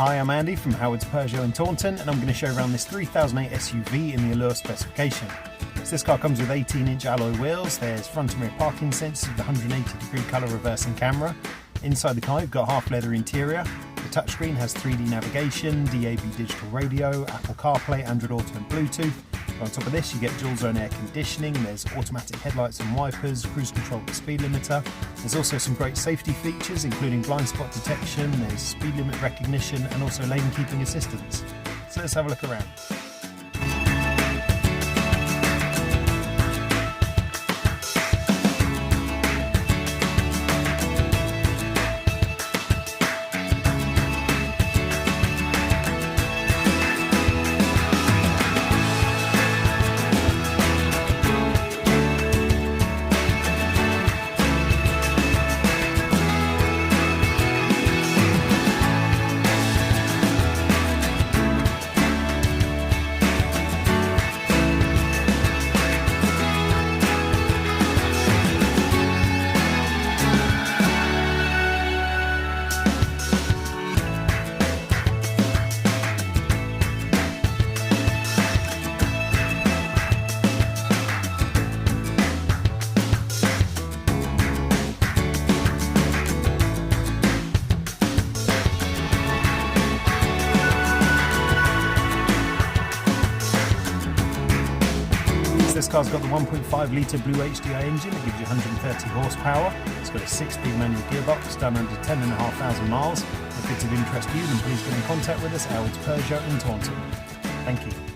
Hi, I'm Andy from Howard's Peugeot in Taunton, and I'm going to show around this 3008 SUV in the Allure specification. So this car comes with 18-inch alloy wheels, there's front and rear parking sensors with the 180-degree colour reversing camera. Inside the car you've got half leather interior. The touchscreen has 3D navigation, DAB digital radio, Apple CarPlay, Android Auto and Bluetooth. On top of this you get dual zone air conditioning, there's automatic headlights and wipers, cruise control with speed limiter. There's also some great safety features including blind spot detection, there's speed limit recognition and also lane keeping assistance. So let's have a look around. This car's got the 1.5 litre Blue HDI engine that gives you 130 horsepower. It's got a 6-speed manual gearbox done under 10,500 miles. If it's of interest to you, then please get in contact with us at Howard's Peugeot in Taunton. Thank you.